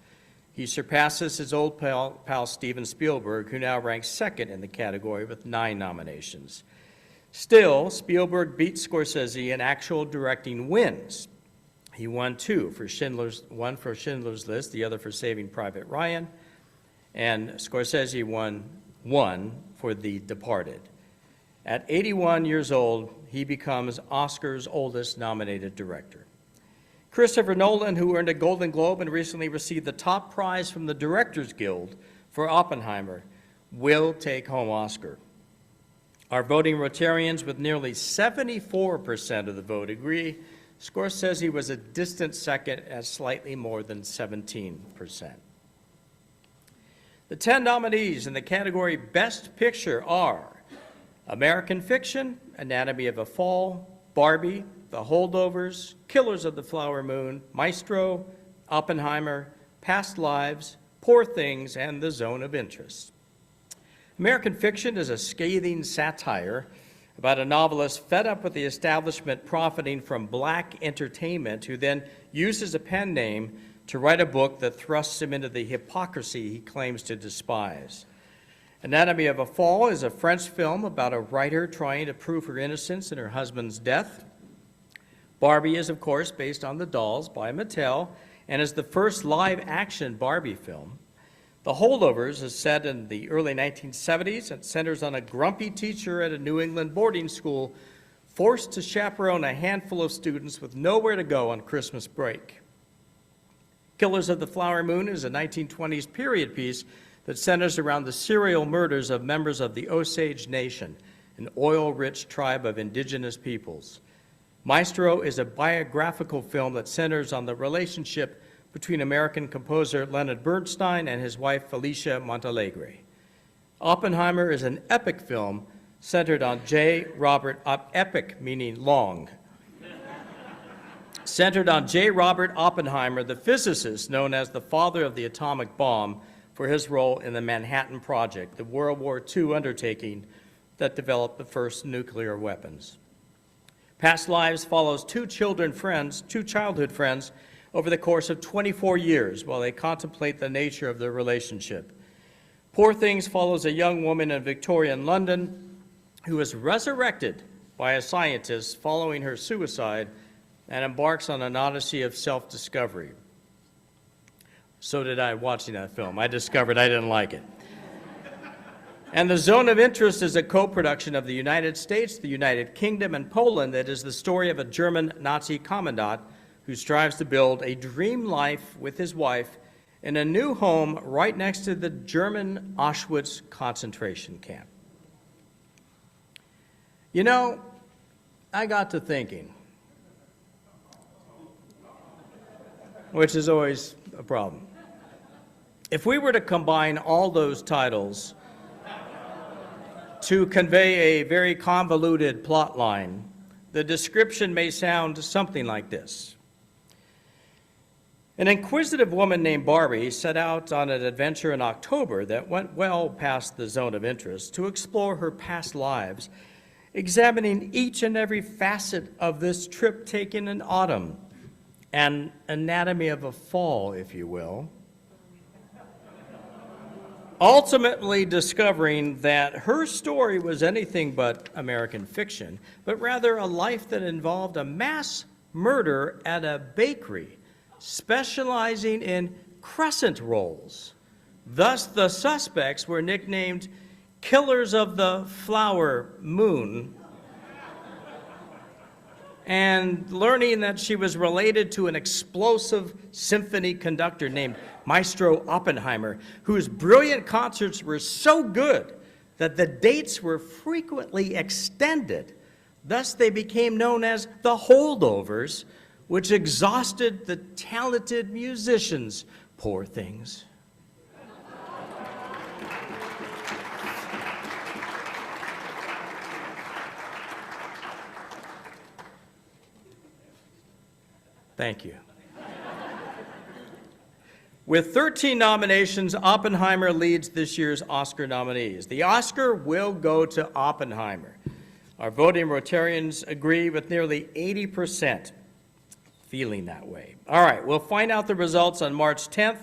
He surpasses his old pal Steven Spielberg, who now ranks second in the category with 9 nominations. Still, Spielberg beats Scorsese in actual directing wins. He won 2, one for Schindler's List, the other for Saving Private Ryan, and Scorsese won 1 for The Departed. At 81 years old, he becomes Oscar's oldest nominated director. Christopher Nolan, who earned a Golden Globe and recently received the top prize from the Directors Guild for Oppenheimer, will take home Oscar. Our voting Rotarians, with nearly 74% of the vote, agree Scorsese was a distant second at slightly more than 17%. The 10 nominees in the category Best Picture are American Fiction, Anatomy of a Fall, Barbie, The Holdovers, Killers of the Flower Moon, Maestro, Oppenheimer, Past Lives, Poor Things, and The Zone of Interest. American Fiction is a scathing satire about a novelist fed up with the establishment profiting from black entertainment, who then uses a pen name to write a book that thrusts him into the hypocrisy he claims to despise. Anatomy of a Fall is a French film about a writer trying to prove her innocence in her husband's death. Barbie is, of course, based on the Dolls by Mattel and is the first live-action Barbie film. The Holdovers is set in the early 1970s and centers on a grumpy teacher at a New England boarding school forced to chaperone a handful of students with nowhere to go on Christmas break. Killers of the Flower Moon is a 1920s period piece that centers around the serial murders of members of the Osage Nation, an oil-rich tribe of indigenous peoples. Maestro is a biographical film that centers on the relationship between American composer Leonard Bernstein and his wife Felicia Montalegre. Oppenheimer is an epic film centered on epic meaning long, centered on J. Robert Oppenheimer, the physicist known as the father of the atomic bomb, for his role in the Manhattan Project, the World War II undertaking that developed the first nuclear weapons. Past Lives follows two childhood friends over the course of 24 years while they contemplate the nature of their relationship. Poor Things follows a young woman in Victorian London who is resurrected by a scientist following her suicide and embarks on an odyssey of self-discovery. So did I watching that film. I discovered I didn't like it. And The Zone of Interest is a co-production of the United States, the United Kingdom, and Poland that is the story of a German Nazi commandant who strives to build a dream life with his wife in a new home right next to the German Auschwitz concentration camp. You know, I got to thinking, which is always a problem. If we were to combine all those titles to convey a very convoluted plot line, the description may sound something like this. An inquisitive woman named Barbie set out on an adventure in October that went well past the zone of interest to explore her past lives, examining each and every facet of this trip taken in autumn, an anatomy of a fall, if you will, ultimately discovering that her story was anything but American fiction, but rather a life that involved a mass murder at a bakery specializing in crescent rolls. Thus, the suspects were nicknamed Killers of the Flower Moon. And learning that she was related to an explosive symphony conductor named Maestro Oppenheimer, whose brilliant concerts were so good that the dates were frequently extended. Thus, they became known as the Holdovers, which exhausted the talented musicians. Poor things. Thank you. With 13 nominations, Oppenheimer leads this year's Oscar nominees. The Oscar will go to Oppenheimer. Our voting Rotarians agree with nearly 80% feeling that way. All right, we'll find out the results on March 10th.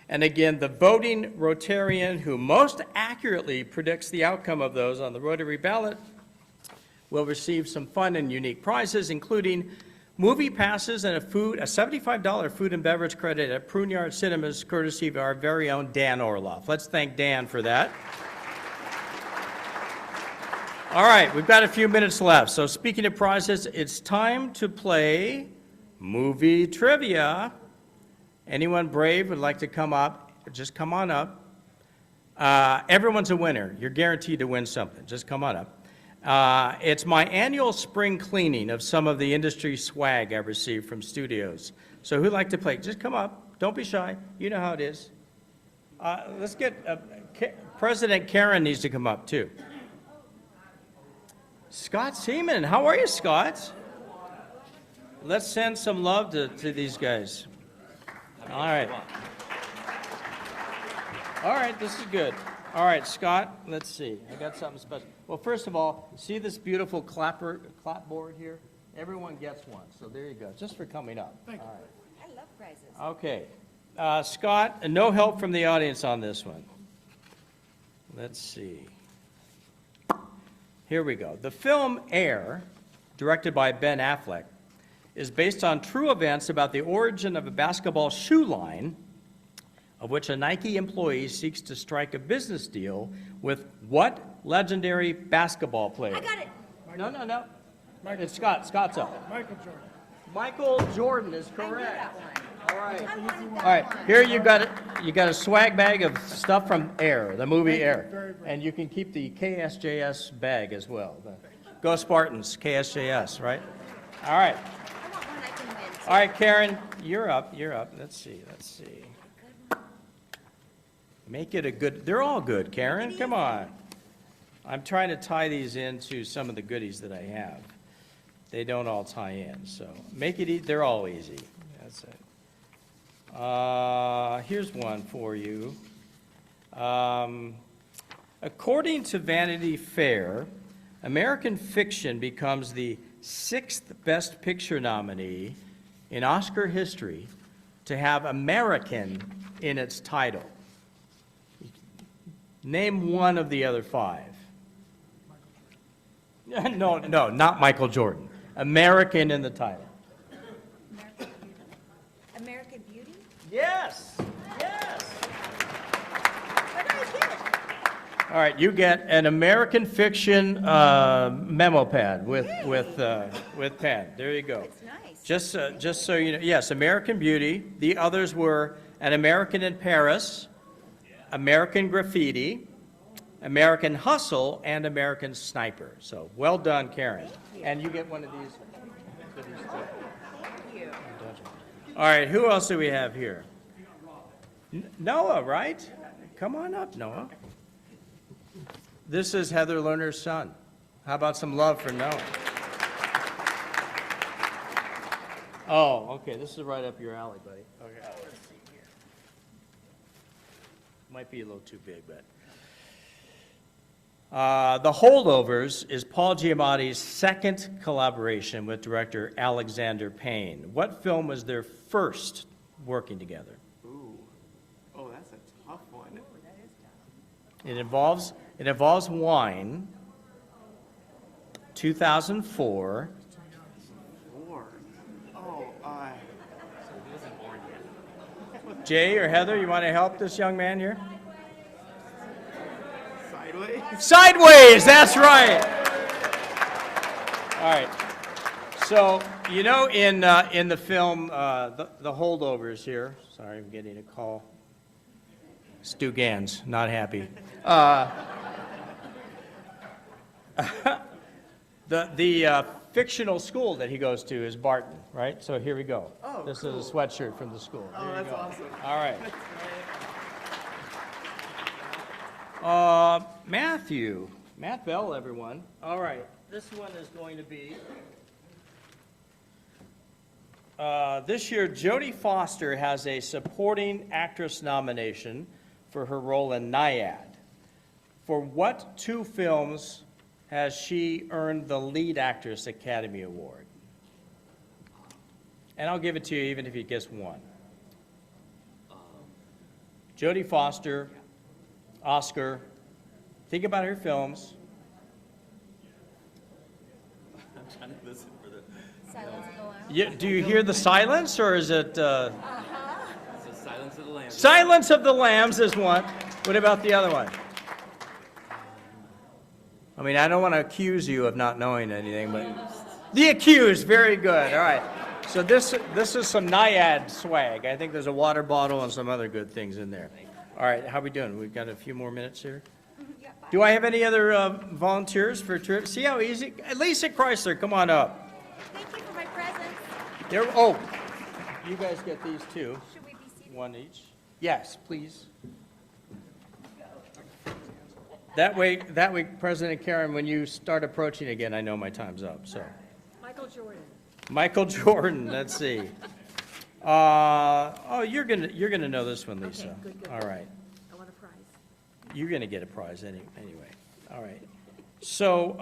And again, the voting Rotarian who most accurately predicts the outcome of those on the Rotary ballot will receive some fun and unique prizes, including movie passes and a $75 food and beverage credit at Pruneyard Cinemas, courtesy of our very own Dan Orloff. Let's thank Dan for that. All right, we've got a few minutes left. So speaking of prizes, it's time to play movie trivia. Anyone brave would like to come up, just come on up. Everyone's a winner. You're guaranteed to win something. Just come on up. It's my annual spring cleaning of some of the industry swag I received from studios. So who'd like to play? Just come up. Don't be shy. You know how it is. Let's get, President Karen needs to come up too. Scott Seaman. How are you, Scott? Let's send some love to these guys. All right. All right, this is good. All right, Scott, let's see. I got something special. Well, first of all, see this beautiful clapboard here? Everyone gets one, so there you go, just for coming up. Thank you. All right. I love prizes. Okay. Scott, no help from the audience on this one. Let's see. Here we go. The film Air, directed by Ben Affleck, is based on true events about the origin of a basketball shoe line of which a Nike employee seeks to strike a business deal with what legendary basketball player? I got it. No. It's Scott. Scott's up. Michael Jordan. Michael Jordan is correct. All right. All right. Here you got it. You got a swag bag of stuff from Air, the movie Air, and you can keep the KSJS bag as well. Go Spartans, KSJS, right? All right. All right, Karen, you're up. Let's see. Make it a good, they're all good, Karen, come on. I'm trying to tie these into some of the goodies that I have. They don't all tie in, so make it, they're all easy. That's it. Here's one for you. According to Vanity Fair, American Fiction becomes the 6th Best Picture nominee in Oscar history to have American in its title. Name one of the other 5. No, not Michael Jordan. American in the title. American Beauty? Yes. All right, you get an American Fiction memo pad with pen. There you go. It's nice. Just so you know, yes, American Beauty. The others were An American in Paris, American Graffiti, American Hustle, and American Sniper. So well done, Karen. And you get one of these. Thank you. All right, who else do we have here? Noah, right? Come on up, Noah. This is Heather Lerner's son. How about some love for Noah? Oh, okay, this is right up your alley, buddy. Okay. Let's see here. Might be a little too big, but. The Holdovers is Paul Giamatti's second collaboration with director Alexander Payne. What film was their first working together? Ooh. Oh, that's a tough one. Ooh, that is tough. It involves wine. 2004. 2004. Oh, so he wasn't born Jay or Heather, you want to help this young man here? Sideways? Sideways, that's right. All right. So, you know, in the film, the Holdovers here, sorry, I'm getting a call. Stu Gans, not happy. The fictional school that he goes to is Barton, right? So here we go. Oh, this cool. is a sweatshirt from the school. Oh, Here you that's go. awesome. All right. Matthew. Matt Bell, everyone. All right. This one is going to be... this year, Jodie Foster has a supporting actress nomination for her role in Naiad. For what 2 films has she earned the Lead Actress Academy Award? And I'll give it to you even if you guess one. Jodie Foster, Oscar. Think about her films. I'm trying to listen for the... Silence of the Lambs. Yeah, do you hear the silence, or is it... So Silence of the Lambs. Silence of the Lambs is one. What about the other one? I mean, I don't want to accuse you of not knowing anything, but... The Accused, very good. All right. So this is some Naiad swag. I think there's a water bottle and some other good things in there. All right, how we doing? We've got a few more minutes here. Do I have any other volunteers for trip? See how easy? Lisa Chrysler, come on up. Thank you for my presents. There. Oh, you guys get these too. Should we be seated? One each. Yes, please. That way, President Karen, when you start approaching again, I know my time's up. So. Michael Jordan. Michael Jordan. Let's see. Oh, you're gonna know this one, Lisa. Okay, good. All right. I want a prize. You're gonna get a prize anyway. All right. So,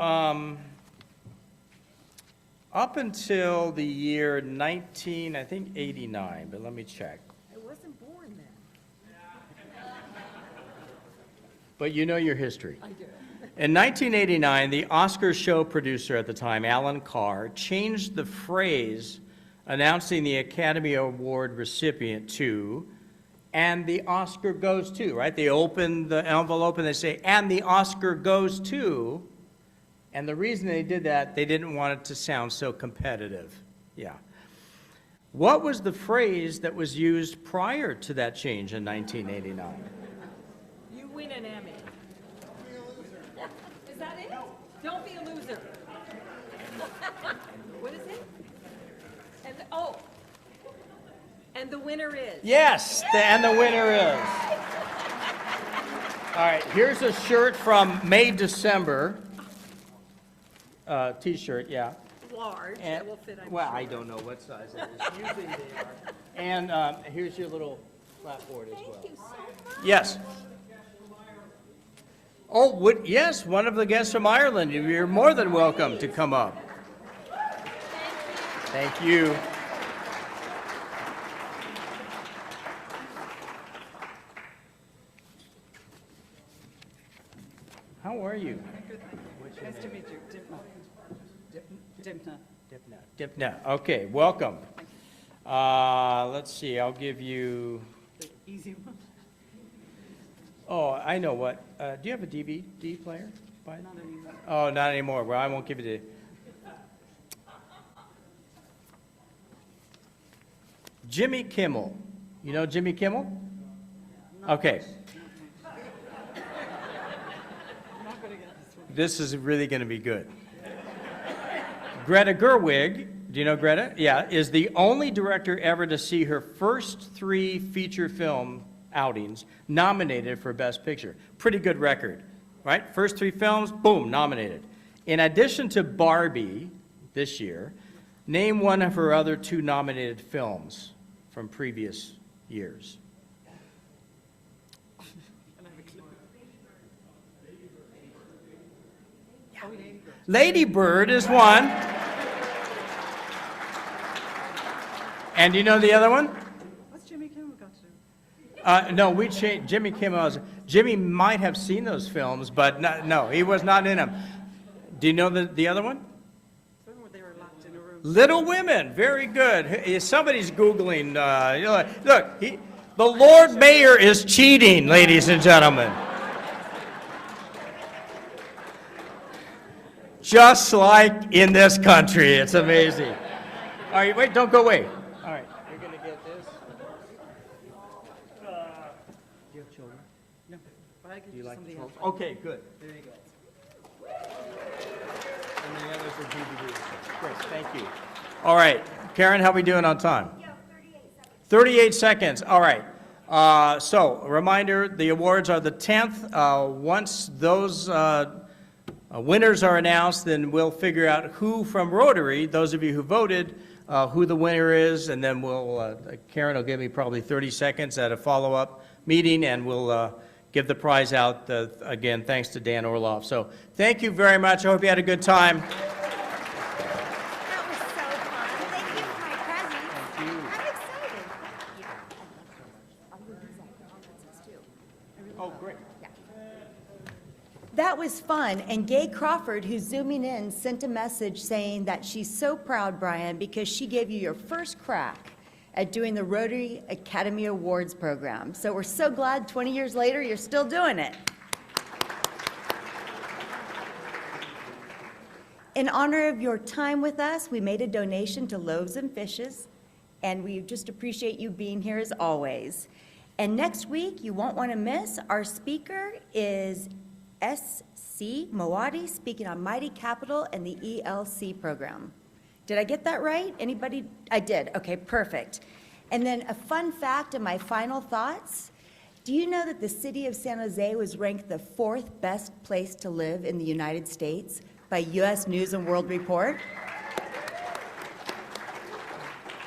up until the year 89, but let me check. I wasn't born then. But you know your history. I do. In 1989, the Oscar show producer at the time, Alan Carr, changed the phrase announcing the Academy Award recipient to, and the Oscar goes to, right? They open the envelope and they say, and the Oscar goes to, and the reason they did that, they didn't want it to sound so competitive. Yeah. What was the phrase that was used prior to that change in 1989? You win an Emmy. Is that it? Don't be a loser. What is it? And the winner is? Yes, and the winner is. All right, here's a shirt from May, December. T-shirt, yeah. Large, And, that will fit, I'm well, sure. I don't know what size it is. Usually they are. And here's your little clapboard as well. Thank you so much. Yes. Oh, yes, one of the guests from Ireland. You're more than welcome to come up. Thank you. How are you? Nice to meet you. Dipna. Dipna. Okay, welcome. Let's see, I'll give you... The easy one. Oh, I know what. Do you have a DVD player? Not anymore. Oh, not anymore. Well, I won't give it to you. Jimmy Kimmel. You know Jimmy Kimmel? Okay. This is really going to be good. Greta Gerwig, do you know Greta? Yeah, is the only director ever to see her first 3 feature film outings nominated for Best Picture. Pretty good record, right? First 3 films, boom, nominated. In addition to Barbie this year, name one of her other 2 nominated films from previous years. Lady Bird is one. And do you know the other one? What's Jimmy Kimmel got to? No, we changed. Jimmy Kimmel. Jimmy might have seen those films, but no, he was not in them. Do you know the other one? They were locked in a room. Little Women. Very good. Somebody's Googling. Look, The Lord Mayor is cheating, ladies and gentlemen. Just like in this country. It's amazing. All right, wait, don't go away. All right, you're going to get this. Do you have children? No, but I can Do you like somebody the else. smoke? Okay, good. There you go. And the others are DVDs. Great, thank you. All right, Karen, how are we doing on time? 38 seconds, all right. So, a reminder, the awards are the 10th. Once those winners are announced, then we'll figure out who from Rotary, those of you who voted, who the winner is, and then we'll, Karen will give me probably 30 seconds at a follow-up meeting, and we'll give the prize out, again, thanks to Dan Orloff. So, thank you very much. I hope you had a good time. That was so fun. Thank you for my presents. Thank you. I'm excited. Oh, great. That was fun, and Gay Crawford, who's zooming in, sent a message saying that she's so proud, Brian, because she gave you your first crack at doing the Rotary Academy Awards program. So we're so glad 20 years later you're still doing it. In honor of your time with us, we made a donation to Loaves and Fishes, and we just appreciate you being here as always. And next week, you won't want to miss, our speaker is S.C. Moati, speaking on Mighty Capital and the ELC program. Did I get that right? Anybody? I did. Okay, perfect. And then a fun fact in my final thoughts. Do you know that the city of San Jose was ranked the 4th best place to live in the United States by U.S. News and World Report?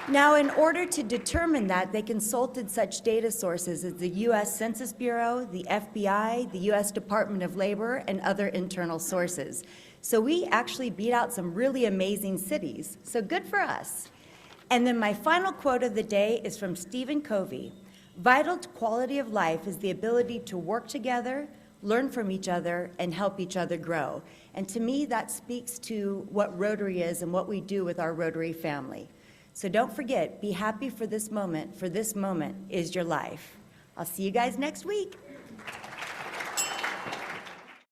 Now, in order to determine that, they consulted such data sources as the U.S. Census Bureau, the FBI, the U.S. Department of Labor, and other internal sources. So we actually beat out some really amazing cities. So good for us. And then my final quote of the day is from Stephen Covey. Vital to quality of life is the ability to work together, learn from each other, and help each other grow. And to me, that speaks to what Rotary is and what we do with our Rotary family. So don't forget, be happy for this moment is your life. I'll see you guys next week.